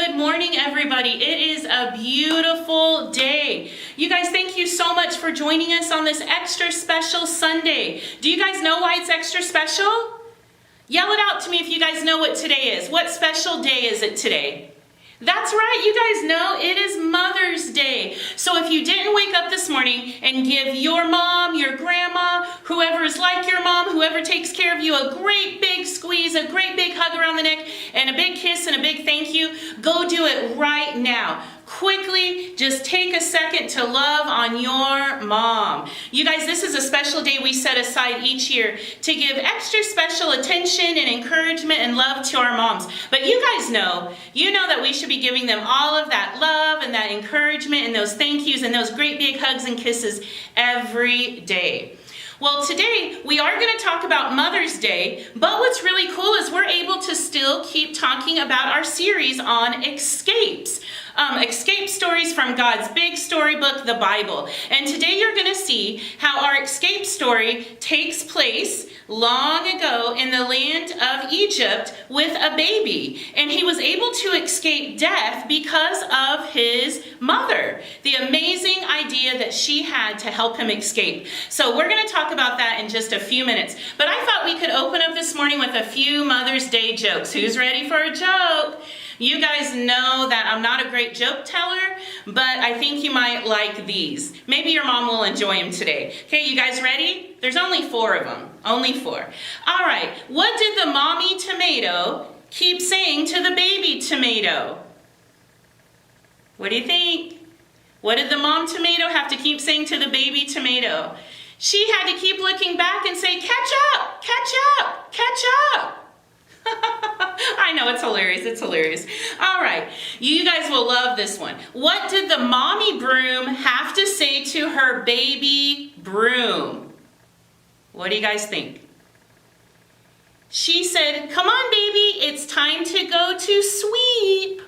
Good morning, everybody. It is a beautiful day. You guys, thank you so much for joining us on this extra special Sunday. Do you guys know why it's extra special? Yell it out to me if you guys know what today is. What special day is it today? That's right, you guys know it is Mother's Day. So if you didn't wake up this morning and give your mom, your grandma, whoever is like your mom, whoever takes care of you, a great big squeeze, a great big hug around the neck, and a big kiss and a big thank you, go do it right now. Quickly, just take a second to love on your mom. You guys, this is a special day we set aside each year to give extra special attention and encouragement and love to our moms. But you guys know, that we should be giving them all of that love and that encouragement and those thank yous and those great big hugs and kisses every day. Well, today we are going to talk about Mother's Day, but what's really cool is we're able to still keep talking about our series on escapes. Escape stories from God's big storybook, the Bible. And today you're going to see how our escape story takes place long ago in the land of Egypt with a baby. And he was able to escape death because of his mother. The amazing idea that she had to help him escape. So we're going to talk about that in just a few minutes. But I thought we could open up this morning with a few Mother's Day jokes. Who's ready for a joke? You guys know that I'm not a great joke teller, but I think you might like these. Maybe your mom will enjoy them today. Okay, you guys ready? There's only 4 of them. Only 4. All right, what did the mommy tomato keep saying to the baby tomato? What do you think? What did the mom tomato have to keep saying to the baby tomato? She had to keep looking back and say, catch up, catch up, catch up. I know, it's hilarious, it's hilarious. All right, you guys will love this one. What did the mommy broom have to say to her baby broom? What do you guys think? She said, come on baby, it's time to go to sweep.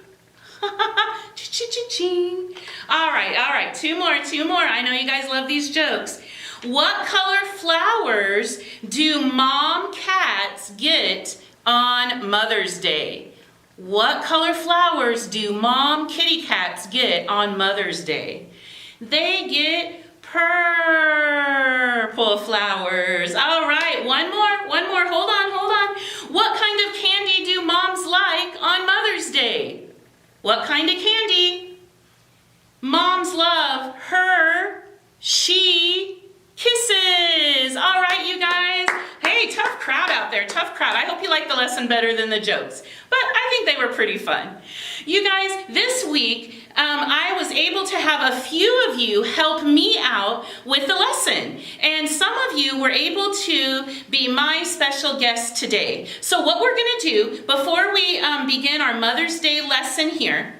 All right, 2 more. I know you guys love these jokes. What color flowers do mom cats get on Mother's Day? What color flowers do mom kitty cats get on Mother's Day? They get purple flowers. All right, one more. Hold on. What kind of candy do moms like on Mother's Day? What kind of candy? Moms love she kisses. All right, you guys. Hey, tough crowd out there, tough crowd. I hope you like the lesson better than the jokes, but I think they were pretty fun. You guys, this week, I was able to have a few of you help me out with the lesson, and some of you were able to be my special guest today. So what we're going to do before we begin our Mother's Day lesson here,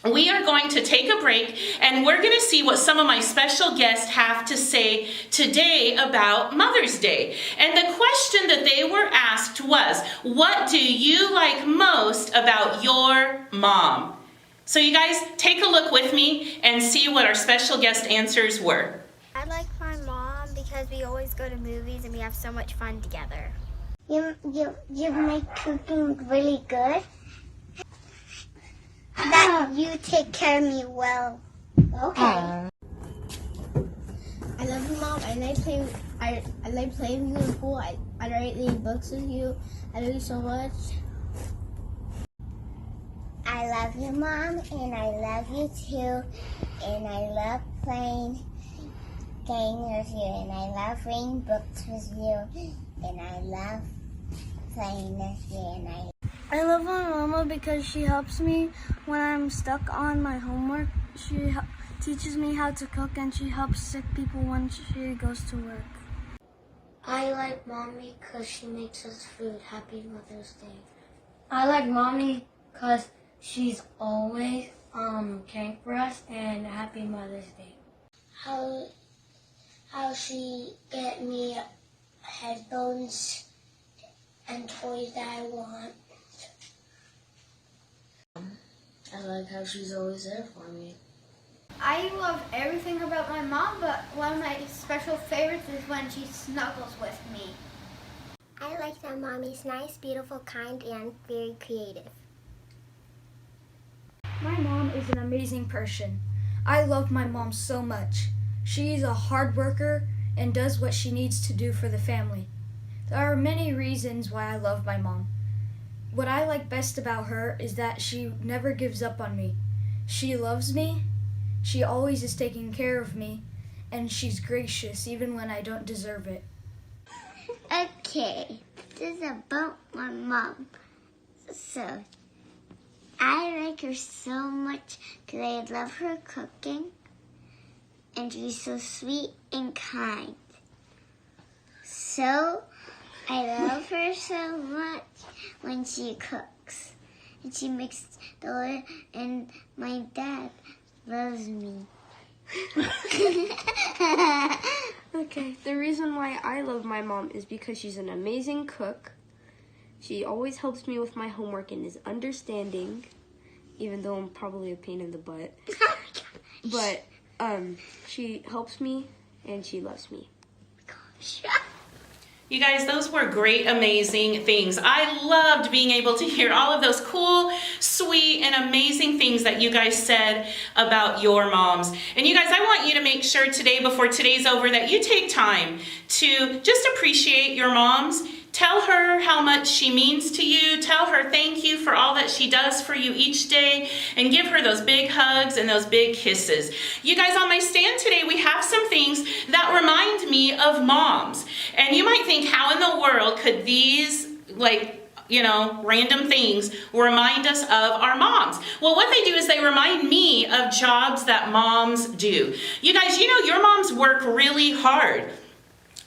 we are going to take a break and we're going to see what some of my special guests have to say today about Mother's Day. And the question that they were asked was, what do you like most about your mom? So you guys take a look with me and see what our special guest answers were. I like my mom because we always go to movies and we have so much fun together. You make cooking really good. That you take care of me well. Okay. I love you, Mom. I like playing. I like playing with you in pool. I like reading books with you. I love you so much. I love you, Mom, and I love you too. And I love playing games with you. And I love reading books with you. And I love playing with you. And I love my mama because she helps me when I'm stuck on my homework. She teaches me how to cook and she helps sick people when she goes to work. I like Mommy because she makes us food. Happy Mother's Day. I like Mommy because she's always caring for us, and Happy Mother's Day. How she get me headphones and toys that I want. I like how she's always there for me. I love everything about my mom, but one of my special favorites is when she snuggles with me. I like that Mommy's nice, beautiful, kind, and very creative. My mom is an amazing person. I love my mom so much. She is a hard worker and does what she needs to do for the family. There are many reasons why I love my mom. What I like best about her is that she never gives up on me. She loves me, she always is taking care of me, and she's gracious even when I don't deserve it. Okay, this is about my mom. So, I like her so much because I love her cooking, and she's so sweet and kind. So, I love her so much when she cooks, and she makes the and my dad loves me. Okay, the reason why I love my mom is because she's an amazing cook. She always helps me with my homework and is understanding, even though I'm probably a pain in the butt. But she helps me and she loves me. You guys, those were great, amazing things. I loved being able to hear all of those cool, sweet, and amazing things that you guys said about your moms. And you guys, I want you to make sure today, before today's over, that you take time to just appreciate your moms. Tell her how much she means to you. Tell her thank you for all that she does for you each day, and give her those big hugs and those big kisses. You guys, on my stand today, we have some things that remind me of moms. And you might think, how in the world could these, random things remind us of our moms? Well, what they do is they remind me of jobs that moms do. You guys, your moms work really hard.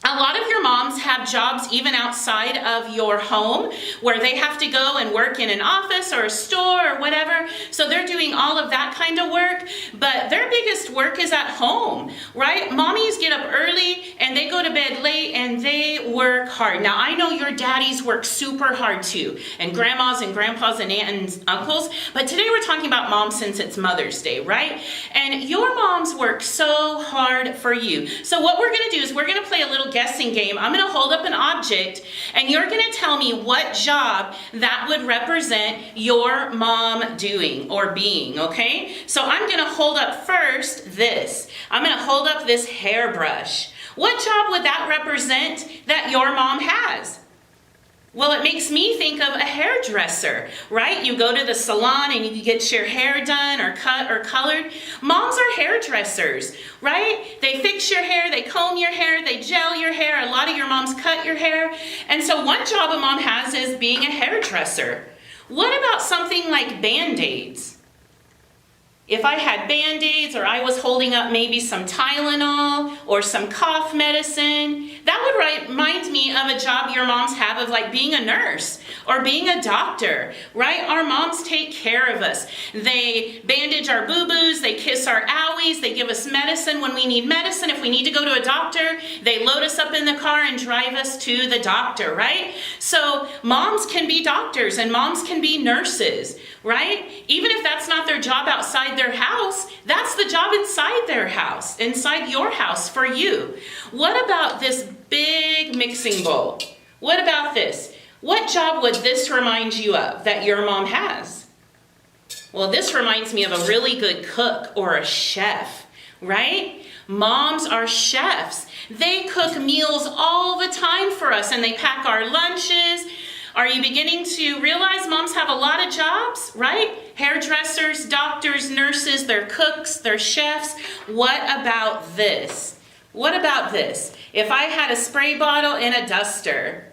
A lot of your moms have jobs even outside of your home where they have to go and work in an office or a store or whatever. So they're doing all of that kind of work, but their biggest work is at home, right? Mommies get up early and they go to bed late and they work hard. Now, I know your daddies work super hard too, and grandmas and grandpas and aunts and uncles, but today we're talking about moms since it's Mother's Day, right? And your moms work so hard for you. So what we're gonna do is we're gonna play a little guessing game. I'm going to hold up an object and you're going to tell me what job that would represent your mom doing or being, okay? So I'm going to hold up first this. I'm going to hold up this hairbrush. What job would that represent that your mom has? Well, it makes me think of a hairdresser, right? You go to the salon and you get your hair done or cut or colored. Moms are hairdressers, right? They fix your hair, they comb your hair, they gel your hair. A lot of your moms cut your hair. And so one job a mom has is being a hairdresser. What about something like Band-Aids? If I had Band-Aids or I was holding up maybe some Tylenol or some cough medicine, that would remind me of a job your moms have of like being a nurse or being a doctor, right? Our moms take care of us. They bandage our boo-boos, they kiss our owies, they give us medicine when we need medicine. If we need to go to a doctor, they load us up in the car and drive us to the doctor, right? So moms can be doctors and moms can be nurses, right? Even if that's not their job outside their house, that's the job inside their house, inside your house for you. What about this big mixing bowl? What about this? What job would this remind you of that your mom has? Well, this reminds me of a really good cook or a chef, right? Moms are chefs. They cook meals all the time for us and they pack our lunches. Are you beginning to realize moms have a lot of jobs, right? Hairdressers, doctors, nurses, they're cooks, they're chefs. What about this? What about this? If I had a spray bottle and a duster,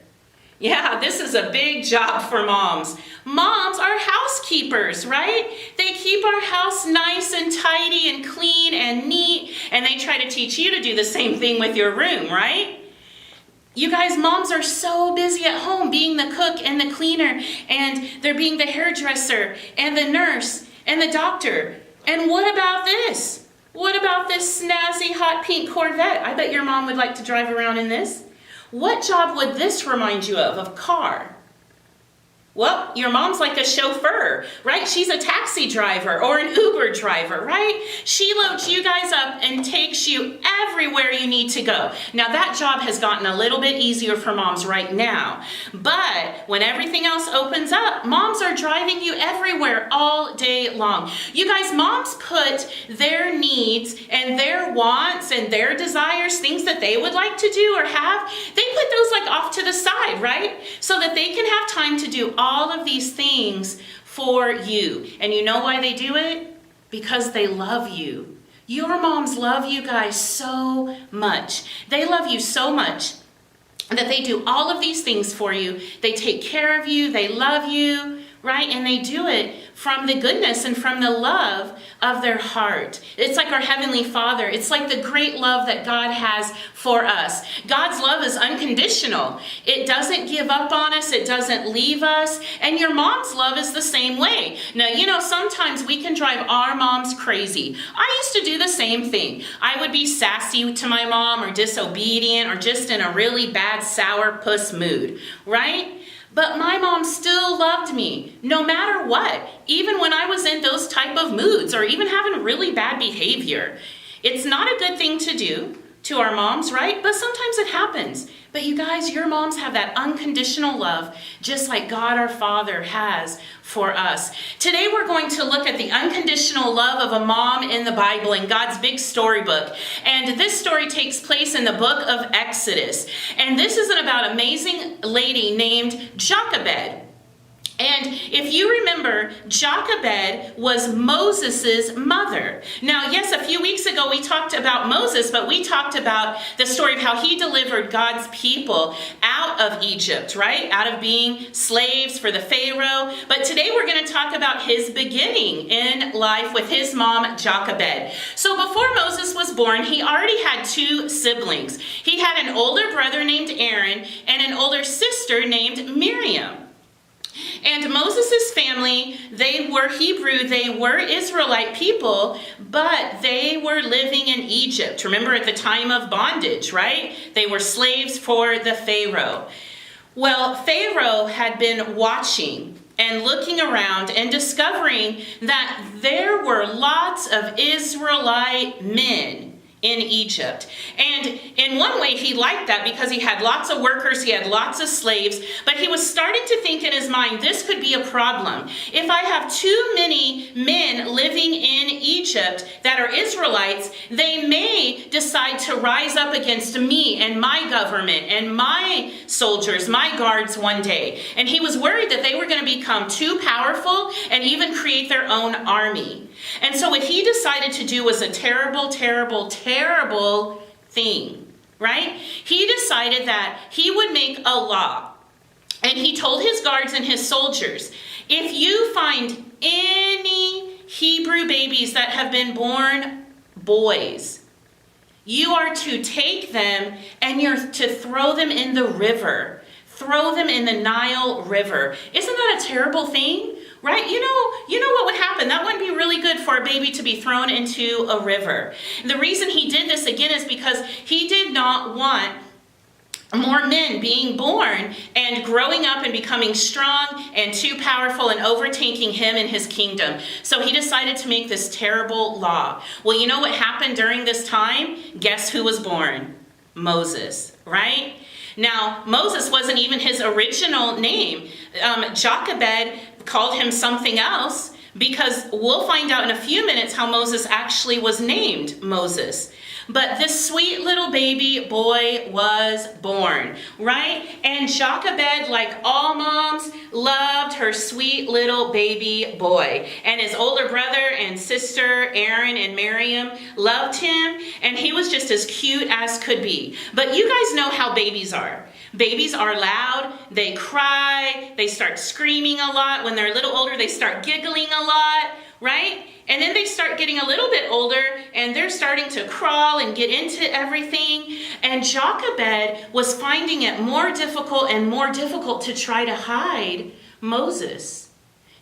yeah, this is a big job for moms. Moms are housekeepers, right? They keep our house nice and tidy and clean and neat, and they try to teach you to do the same thing with your room, right? You guys, moms are so busy at home being the cook and the cleaner, and they're being the hairdresser and the nurse and the doctor. And what about this? What about this snazzy hot pink Corvette? I bet your mom would like to drive around in this. What job would this remind you of car? Well, your mom's like a chauffeur, right? She's a taxi driver or an Uber driver, right? She loads you guys up and takes you everywhere you need to go. Now that job has gotten a little bit easier for moms right now, but when everything else opens up, moms are driving you everywhere all day long. You guys, moms put their needs and their wants and their desires, things that they would like to do or have, they put those like off to the side, right? So that they can have time to do all of these things for you. And you know why they do it? Because they love you. Your moms love you guys so much. They love you so much that they do all of these things for you. They take care of you. They love you, right? And they do it from the goodness and from the love of their heart. It's like our Heavenly Father. It's like the great love that God has for us. God's love is unconditional. It doesn't give up on us. It doesn't leave us. And your mom's love is the same way. Now, you know, sometimes we can drive our moms crazy. I used to do the same thing. I would be sassy to my mom or disobedient or just in a really bad sourpuss mood, right? But my mom still loved me no matter what, even when I was in those type of moods or even having really bad behavior. It's not a good thing to do to our moms, right? But sometimes it happens. But you guys, your moms have that unconditional love, just like God our Father has for us. Today we're going to look at the unconditional love of a mom in the Bible, in God's big storybook. And this story takes place in the book of Exodus. And this is about an amazing lady named Jochebed. And if you remember, Jochebed was Moses' mother. Now, yes, a few weeks ago we talked about Moses, but we talked about the story of how he delivered God's people out of Egypt, right? Out of being slaves for the Pharaoh. But today we're going to talk about his beginning in life with his mom, Jochebed. So before Moses was born, he already had two siblings. He had an older brother named Aaron and an older sister named Miriam. And Moses' family, they were Hebrew, they were Israelite people, but they were living in Egypt. Remember, at the time of bondage, right? They were slaves for the Pharaoh. Well, Pharaoh had been watching and looking around and discovering that there were lots of Israelite men in Egypt. And in one way, he liked that because he had lots of workers, he had lots of slaves, but he was starting to think in his mind, this could be a problem. If I have too many men living in Egypt that are Israelites, they may decide to rise up against me and my government and my soldiers, my guards one day. And he was worried that they were going to become too powerful and even create their own army. And so what he decided to do was a terrible, terrible, terrible thing, right? He decided that he would make a law. And he told his guards and his soldiers, if you find any Hebrew babies that have been born boys, you are to take them and you're to throw them in the river. Throw them in the Nile River. Isn't that a terrible thing? Right? You know what would happen? That wouldn't be really good for a baby to be thrown into a river. The reason he did this again is because he did not want more men being born and growing up and becoming strong and too powerful and overtaking him and his kingdom. So he decided to make this terrible law. Well, you know what happened during this time? Guess who was born? Moses, right? Now, Moses wasn't even his original name. Jochebed called him something else because we'll find out in a few minutes how Moses actually was named Moses. But this sweet little baby boy was born, right? And Jochebed, like all moms, loved her sweet little baby boy. And his older brother and sister, Aaron and Miriam, loved him. And he was just as cute as could be. But you guys know how babies are. Babies are loud, they cry, they start screaming a lot. When they're a little older, they start giggling a lot, right? And then they start getting a little bit older and they're starting to crawl and get into everything. And Jochebed was finding it more difficult and more difficult to try to hide Moses.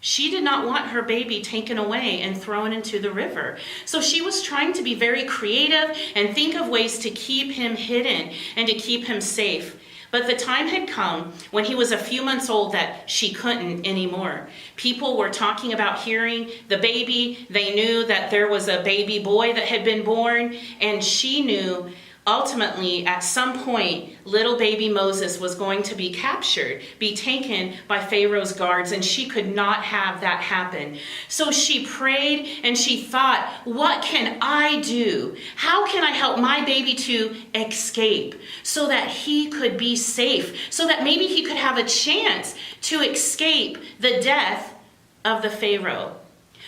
She did not want her baby taken away and thrown into the river. So she was trying to be very creative and think of ways to keep him hidden and to keep him safe. But the time had come when he was a few months old that she couldn't anymore. People were talking about hearing the baby. They knew that there was a baby boy that had been born, and she knew ultimately, at some point, little baby Moses was going to be captured, be taken by Pharaoh's guards, and she could not have that happen. So she prayed and she thought, what can I do? How can I help my baby to escape so that he could be safe, so that maybe he could have a chance to escape the death of the Pharaoh?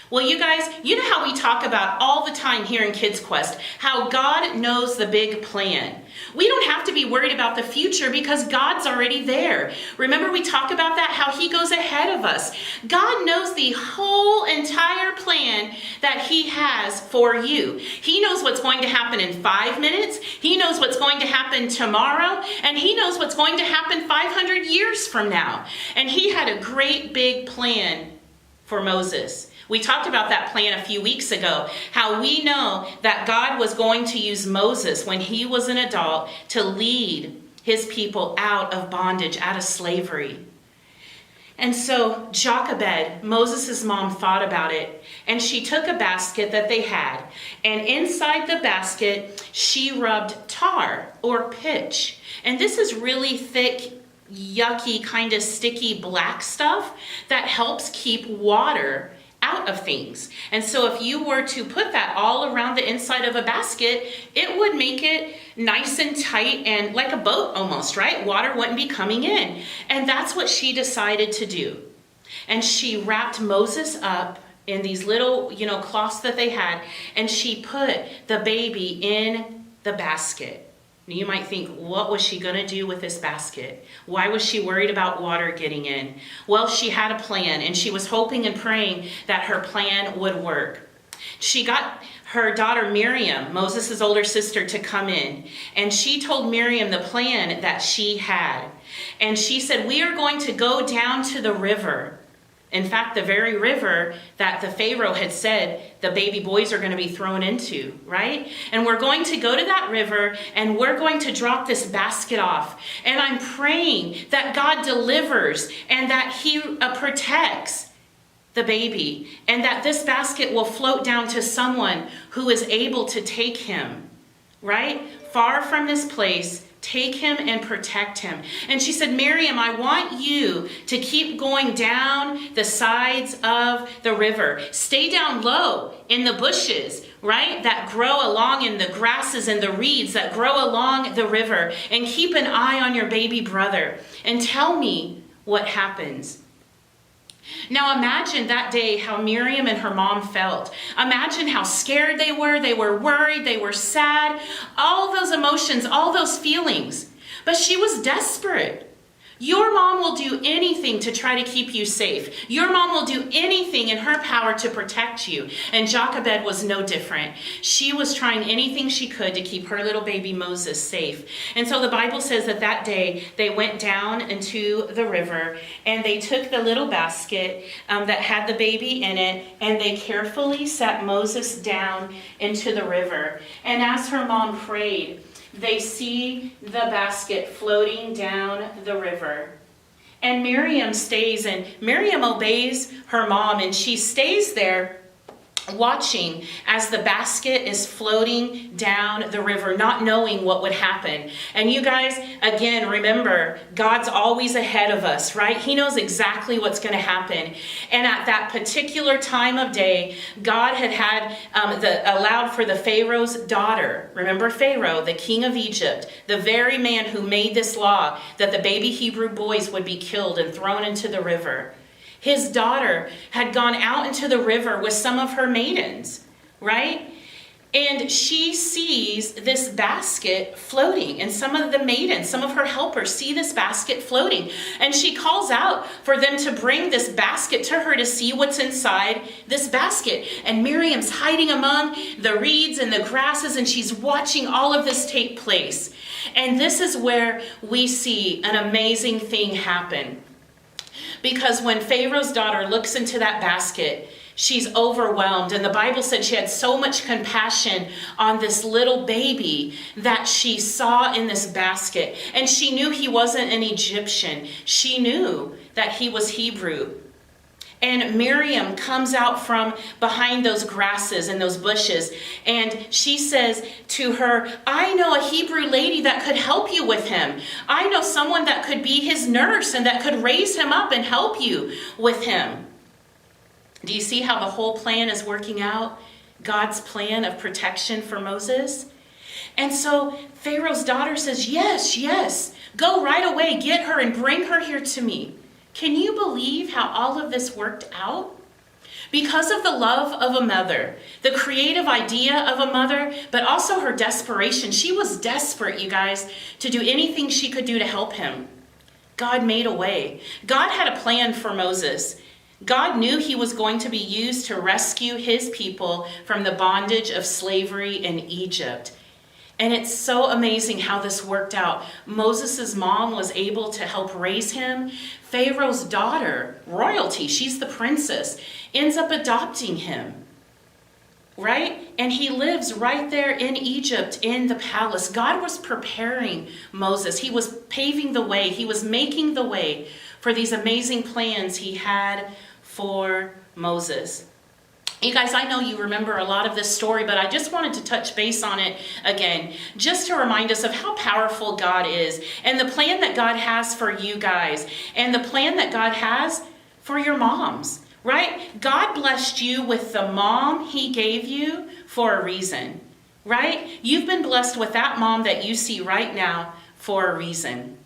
Well, you guys, you know how we talk about all the time here in Kids Quest, how God knows the big plan. We don't have to be worried about the future because God's already there. Remember we talk about that, how he goes ahead of us. God knows the whole entire plan that he has for you. He knows what's going to happen in 5 minutes. He knows what's going to happen tomorrow. And he knows what's going to happen 500 years from now. And he had a great big plan for Moses. We talked about that plan a few weeks ago, how we know that God was going to use Moses when he was an adult to lead his people out of bondage, out of slavery. And so Jochebed, Moses' mom, thought about it, and she took a basket that they had, and inside the basket, she rubbed tar or pitch. And this is really thick, yucky, kind of sticky black stuff that helps keep water out of things. And so if you were to put that all around the inside of a basket, it would make it nice and tight and like a boat almost, right? Water wouldn't be coming in. And that's what she decided to do. And she wrapped Moses up in these little, cloths that they had, and she put the baby in the basket. You might think, what was she going to do with this basket? Why was she worried about water getting in? Well, she had a plan, and she was hoping and praying that her plan would work. She got her daughter Miriam, Moses' older sister, to come in, and she told Miriam the plan that she had. And she said, we are going to go down to the river. In fact, the very river that the Pharaoh had said the baby boys are going to be thrown into, right? And we're going to go to that river and we're going to drop this basket off. And I'm praying that God delivers and that he protects the baby and that this basket will float down to someone who is able to take him, right? Far from this place. Take him and protect him. And she said, Miriam, I want you to keep going down the sides of the river. Stay down low in the bushes, right? That grow along in the grasses and the reeds that grow along the river. And keep an eye on your baby brother. And tell me what happens. Now imagine that day how Miriam and her mom felt. Imagine how scared they were. They were worried. They were sad. All those emotions, all those feelings. But she was desperate. Your mom will do anything to try to keep you safe. Your mom will do anything in her power to protect you. And Jochebed was no different. She was trying anything she could to keep her little baby Moses safe. And so the Bible says that that day they went down into the river and they took the little basket that had the baby in it and they carefully set Moses down into the river. And as her mom prayed, they see the basket floating down the river. And Miriam stays, and Miriam obeys her mom, and she stays there watching as the basket is floating down the river, not knowing what would happen. And you guys, again, remember, God's always ahead of us, right? He knows exactly what's going to happen. And at that particular time of day, God had allowed for the Pharaoh's daughter. Remember Pharaoh, the king of Egypt, the very man who made this law that the baby Hebrew boys would be killed and thrown into the river. His daughter had gone out into the river with some of her maidens, right? And she sees this basket floating, and some of the maidens, some of her helpers see this basket floating. And she calls out for them to bring this basket to her to see what's inside this basket. And Miriam's hiding among the reeds and the grasses, and she's watching all of this take place. And this is where we see an amazing thing happen. Because when Pharaoh's daughter looks into that basket, She's overwhelmed. And the Bible said she had so much compassion on this little baby that she saw in this basket. And she knew he wasn't an Egyptian. She knew that he was Hebrew. And Miriam comes out from behind those grasses and those bushes, and she says to her, I know a Hebrew lady that could help you with him. I know someone that could be his nurse and that could raise him up and help you with him. Do you see how the whole plan is working out? God's plan of protection for Moses? And so Pharaoh's daughter says, yes, yes, go right away, get her and bring her here to me. Can you believe how all of this worked out? Because of the love of a mother, the creative idea of a mother, but also her desperation. She was desperate, you guys, to do anything she could do to help him. God made a way. God had a plan for Moses. God knew he was going to be used to rescue his people from the bondage of slavery in Egypt. And it's so amazing how this worked out. Moses' mom was able to help raise him. Pharaoh's daughter, royalty, she's the princess, ends up adopting him, right? And he lives right there in Egypt in the palace. God was preparing Moses. He was paving the way. He was making the way for these amazing plans he had for Moses. You guys, I know you remember a lot of this story, but I just wanted to touch base on it again, just to remind us of how powerful God is and the plan that God has for you guys and the plan that God has for your moms, right? God blessed you with the mom he gave you for a reason, right? You've been blessed with that mom that you see right now for a reason.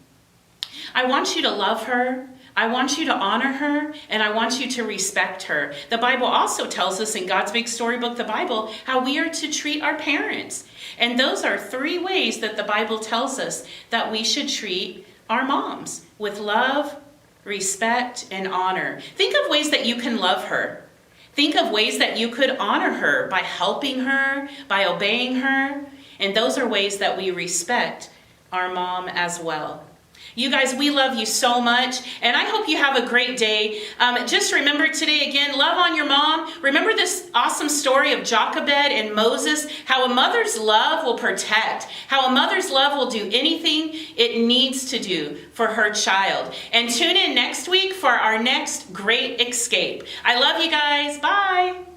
I want you to love her. I want you to honor her, and I want you to respect her. The Bible also tells us in God's big storybook, the Bible, how we are to treat our parents. And those are 3 ways that the Bible tells us that we should treat our moms: with love, respect, and honor. Think of ways that you can love her. Think of ways that you could honor her by helping her, by obeying her. And those are ways that we respect our mom as well. You guys, we love you so much, and I hope you have a great day. Just remember today again, love on your mom. Remember this awesome story of Jochebed and Moses, how a mother's love will protect, how a mother's love will do anything it needs to do for her child. And tune in next week for our next great escape. I love you guys. Bye.